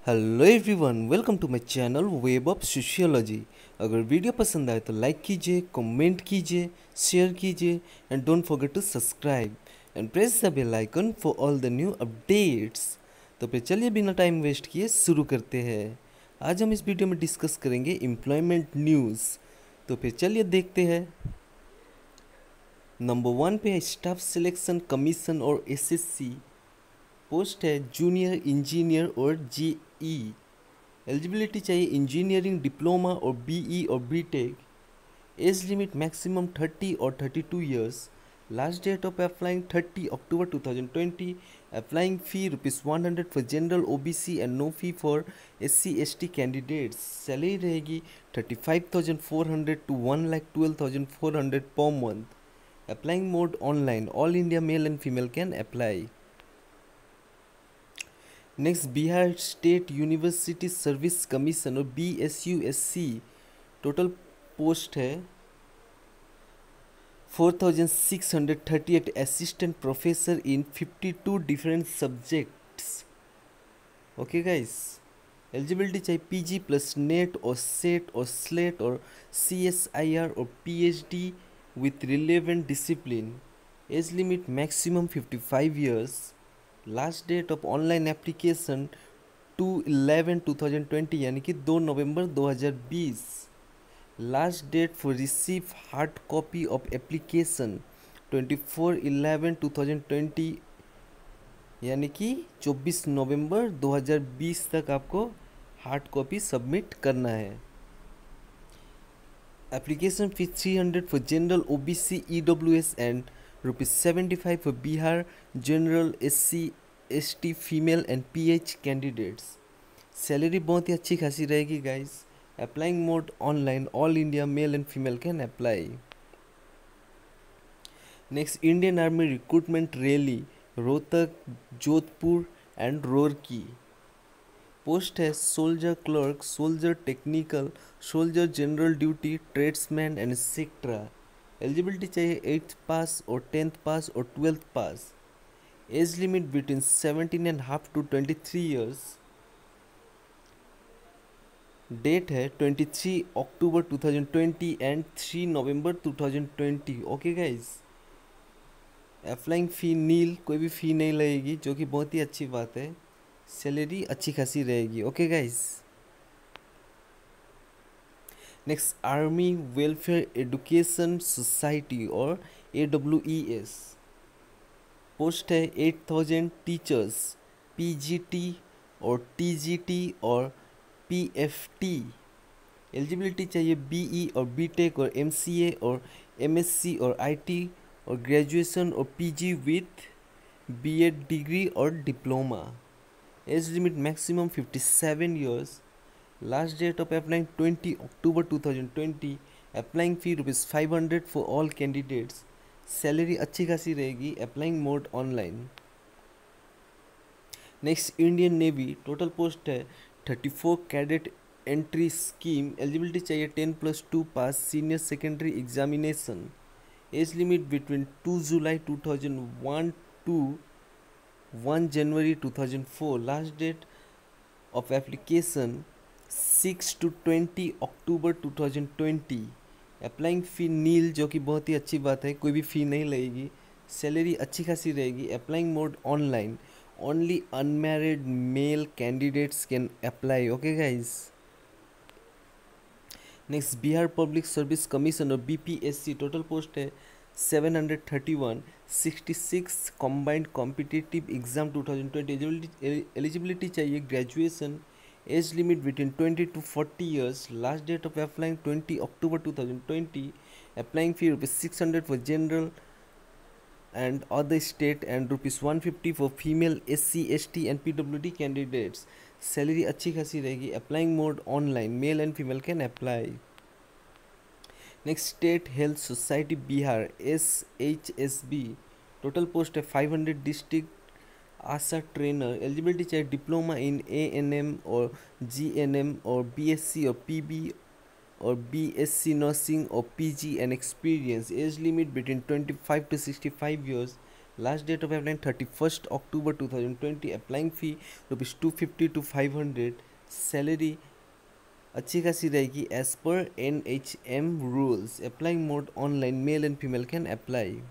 Hello everyone, welcome to my channel Web of Sociology. अगर video पसंद आए तो लाइक कीजिए, कमेंट कीजिए, शेयर कीजिए and don't forget to subscribe and press the bell icon for all the new updates. तो फिर चलिए बिना टाइम वेस्ट किए शुरू करते हैं। आज हम इस वीडियो में डिस्कस करेंगे एम्प्लॉयमेंट न्यूज़। तो फिर चलिए देखते हैं। नंबर 1 पे है स्टाफ सिलेक्शन कमीशन और एसएससी। पोस्ट है जूनियर इंजीनियर और जेई। एलिजिबिलिटी चाहिए इंजीनियरिंग डिप्लोमा और बीई और बीटेक। एज लिमिट मैक्सिमम 30 और 32 years. Last date of applying 30 October 2020। Applying fee ₹100 for general OBC and no fee for SC ST candidates. Salary रहेगी 35,400 to 1,12,400 per month. Applying mode online. All India male and female can apply. Next Bihar state university service commission और BSUSC। Total post है 4,638 assistant professor in 52 different subjects. Okay guys, eligibility चाहिए PG plus NET और SET और SLET और CSIR और PhD with relevant discipline. Age limit maximum 55 years. Last date of online application 2/11/2020 यानी कि 2 नवंबर 2020। Last date for receive hard copy of application 24/11/2020 यानी कि 24 नवंबर 2020 तक आपको हार्ड कॉपी सबमिट करना है। Application fee 300 for general OBC EWS and ₹75 for Bihar General SC ST female and PH candidates. Salary बहुत ही अच्छी खासी रहेगी guys. Applying mode online. All India male and female can apply. Next Indian army recruitment rally Rohtak, Jodhpur and Roorkee. Post है soldier clerk, soldier technical, soldier general duty, tradesman and etcetera. Eligibility चाहिए 8th pass और 10th pass और 12th pass. Age limit between 17.5 to 23 years. Date है 23 October 2020 and 3 November 2020। Okay guys, applying fee nil, कोई भी फ़ी नहीं लगेगी, जो कि बहुत ही अच्छी बात है। सैलरी अच्छी खासी रहेगी। Okay guys, next army welfare education society और AWES। पोस्ट है 8,000 टीचर्स, PGT और TGT और PFT। एलिजिबिलिटी चाहिए BE और BTech और MCA और MSc और IT और ग्रेजुएशन और PG विथ B.Ed डिग्री और diploma. Age limit maximum 57 years. Last date of applying 20 October 2020। Applying fee ₹500 for all candidates. Salary अच्छी खासी रहेगी। Applying mode online. Next Indian navy. Total post है 34 cadet entry scheme. Eligibility चाहिए 10+2 pass senior secondary examination. Age limit between 2 July 2001 to 1 January 2004। Last date of application 6 to 20 October 2020। Applying fee नील, जो कि बहुत ही अच्छी बात है, कोई भी फ़ी नहीं लगेगी। सैलरी अच्छी खासी रहेगी। Applying mode online. Only unmarried male candidates can apply. Okay guys, next Bihar public service commission और BPSC। टोटल पोस्ट है 731। 66 कॉम्बाइंड कॉम्पिटिटिव एग्जाम 2020। एलिजिबिलिटी चाहिए graduation. Age limit between 20 to 40 years. Last date of applying 20 October 2020। Applying fee ₹600 for general and other state and ₹150 for female SC ST and PWD candidates। Salary अच्छी खासी रहेगी। Applying mode online. Male and female can apply. Next state health society Bihar SHSB। Total post है 500 district ASHA trainer. Eligibility चाहिए diploma in ANM और GNM और BSc और PB और BSc nursing और PG and experience. Age limit between 25 to 65 years. Last date of applying 31st October 2020, applying fee ₹250 to 500, salary अच्छी खासी रहेगी as per NHM rules, applying mode online, male and female can apply.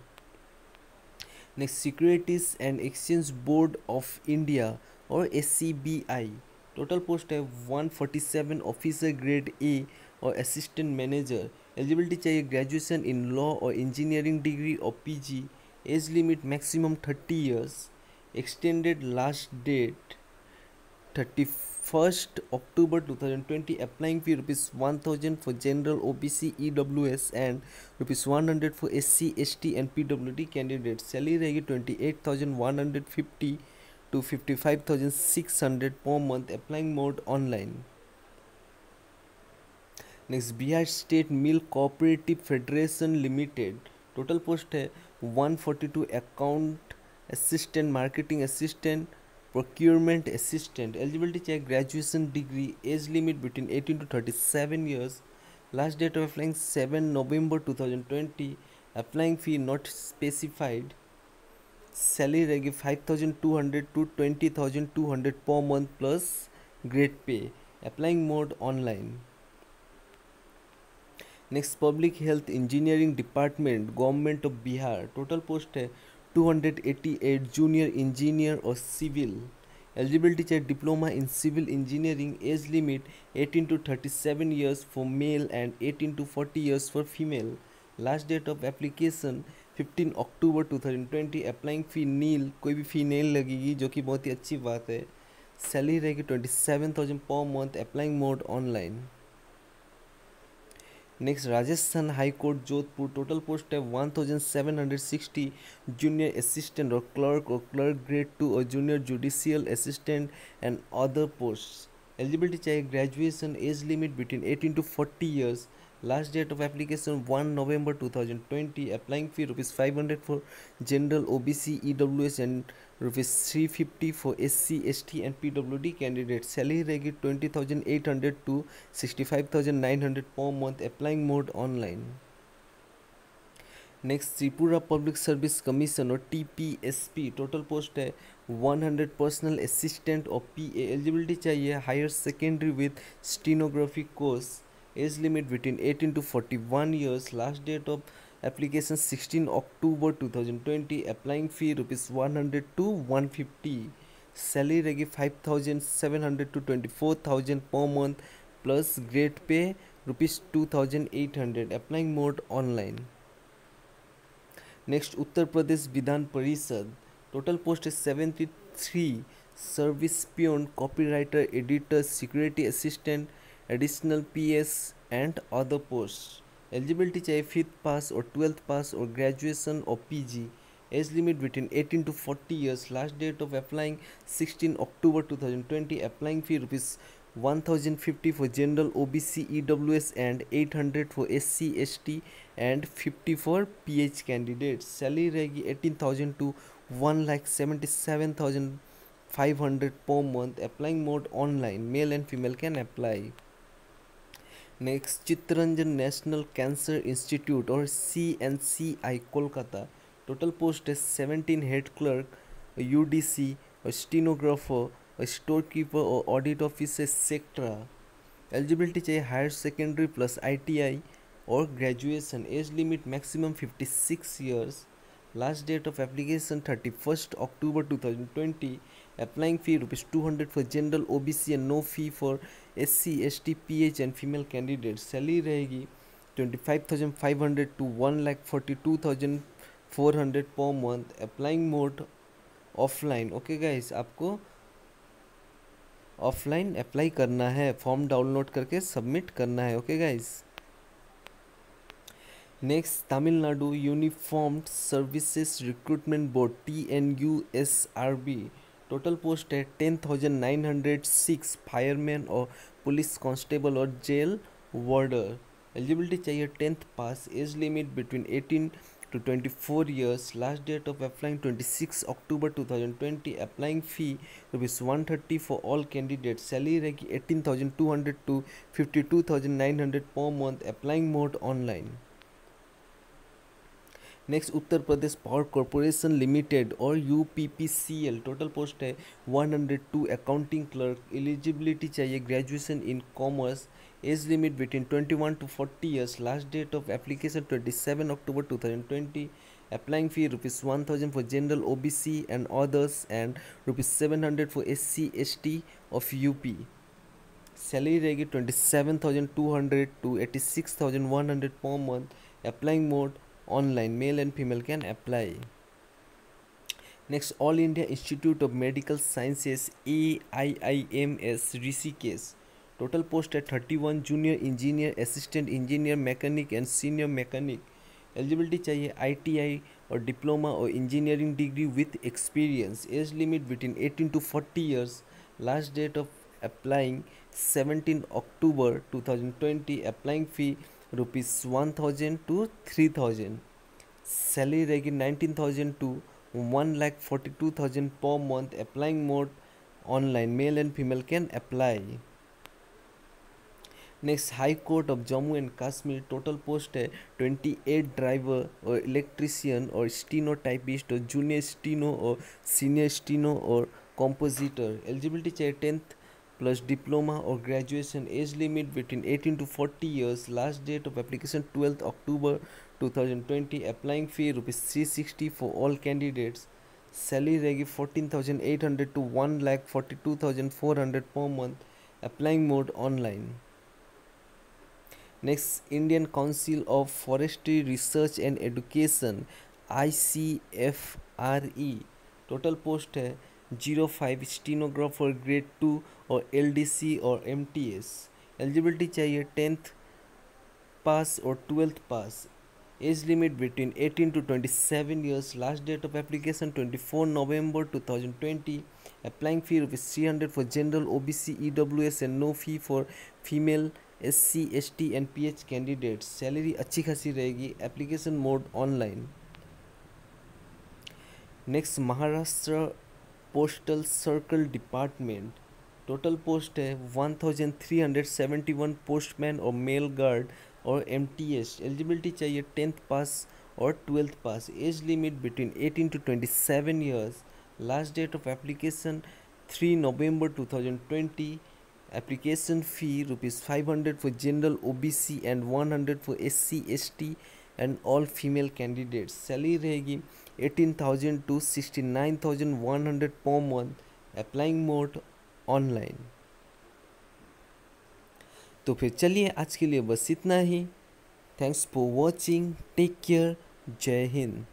Next securities and exchange board of India और SCBI, total post है 147, officer grade A और assistant manager. Eligibility चाहिए graduation in law और engineering degree और PG, age limit maximum 30 years, extended last date 31st October 2020, applying fee ₹1,000 for general OBC EWS and ₹100 for SC ST and PWD candidates। Salary रहेगी 28,150 to 55,600 per month, applying mode online। Next Bihar state milk cooperative federation limited, total post है 142, account assistant, marketing assistant, procurement assistant. Eligibility चाहिए graduation degree, age limit between 18 to 37 years, last date of applying 7 November 2020, applying fee not specified, salary रहेगी 5,200 to 20,200 per month plus grade pay, applying mode online. Next public health engineering department, government of Bihar, total post है 288, junior engineer और civil. Eligibility चाहिए diploma in civil engineering, age limit 18 to 37 years for male and 18 to 40 years for female, last date of application 15 October 2020, applying fee nil, कोई भी फी नहीं लगेगी जो कि बहुत ही अच्छी बात है, सैलरी रहेगी 27,000 per month, applying mode online. Next Rajasthan high court Jodhpur, total post है 1,760, जूनियर असिस्टेंट और क्लर्क ग्रेड 2 और junior judicial assistant and other post. Eligibility चाहिए graduation, age limit between 18 to 40 years, last date of application 1 November 2020, applying fee ₹500 for general OBC EWS and ₹350 for SC ST and PWD candidate. Salary रहेगी 20,800 to 65,900 per month, applying mode online. Next Tripura public service commission और TPSP, total post है 100, personal assistant और PA। Eligibility चाहिए higher secondary with stenography course, age limit between 18 to 41 years, last date of application 16 October 2020, applying fee ₹100 to 150, salary रहेगी 5,700 to 24,000 पर month plus grade pay ₹2,800, applying mode online. Next Uttar Pradesh Vidhan Parishad, total post है 73, service peon, copywriter, editor, security assistant, additional PS and other post. Eligibility चाहिए 5th पास और 12th पास और graduation और PG, age limit between 18 to 40 years, last date of applying 16 October 2020, applying fee ₹1,050 for general OBC EWS and 800 for SC ST and 50 for PH candidates। Salary रहेगी 18,000 to 1,77,500 per month, applying mode online, male and female can apply. Next Chittaranjan national cancer institute और CNCI Kolkata, total post है 17, head clerk, UDC और stenographer और store keeper और audit officer सेक्ट्रा। Eligibility चाहिए higher secondary plus ITI और graduation, age limit maximum 56 years, last date of application 31st October 2020, applying fee ₹200 for general OBC and no fee for SC ST PH and female candidate. Salary रहेगी 25,500 to 1,42,400 per month, applying mode offline. Okay guys, आपको offline apply करना है, form download करके submit करना है। Okay guys. Next Tamil Nadu uniform services recruitment board TNUSRB, total post है 10,906, fireman और police constable और जेल वार्डर। एलिजिबिलिटी चाहिए 10th pass, age limit between 18 to 24 years, last date of applying 26 October 2020, applying fee ₹130 for all candidates, salary रहेगी 18,200 to 52,900 per month, applying mode online। Next Uttar Pradesh power corporation limited और UPPCL, total post है 102 accounting clerk, eligibility चाहिए graduation in commerce, age limit between 21 to 40 years, last date of application 27 October 2020, applying fee ₹1,000 for general OBC and others and ₹700 for SC ST of UP. Salary रहेगी 27,200 to 86,100 per month. Applying mode online, male and female can apply. Next, All India Institute of Medical Sciences AIIMS Rishikesh, total post at 31, junior engineer, assistant engineer, mechanic and senior mechanic. Eligibility चाहिए ITI और diploma और engineering degree with experience, age limit between 18 to 40 years, last date of applying 17 October 2020, applying fee ₹1,000 to 3,000, salary रहेगी 19,000 to 1,42,000 per month, applying mode online, male and female can apply. Next, high court of Jammu and Kashmir, total post है 28 driver और electrician और steno typist और junior steno और senior steno और compositor. Eligibility चाहिए 10th plus diploma और graduation, age limit between 18 to 40 years, last date of application 12 October 2020, applying fee ₹360 for all candidates, salary रहेगी 14,800 to 1,42,400 per month, applying mode online. Next, Indian council of forestry research and education ICFRE, टोटल post है 05 stenographer grade 2 और LDC और MTS. Eligibility चाहिए 10th pass और 12th pass, age limit between 18 to 27 years, last date of application 24 November 2020, applying fee ₹300 for general OBC EWS and no fee for female SC ST and PH candidates. Salary अच्छी खासी रहेगी, application mode online. Next, Maharashtra postal circle department, total post है 1,371 postman और mail guard और MTS. Eligibility चाहिए 10th pass और 12th pass, age limit between 18 to 27 years, last date of application 3 November 2020, application fee ₹500 for general OBC and 100 for SC ST and all female candidates. Salary रहेगी 18,000 to 69,100 per month, applying mode online. तो फिर चलिए आज के लिए बस इतना ही. Thanks for watching, take care, जय हिंद.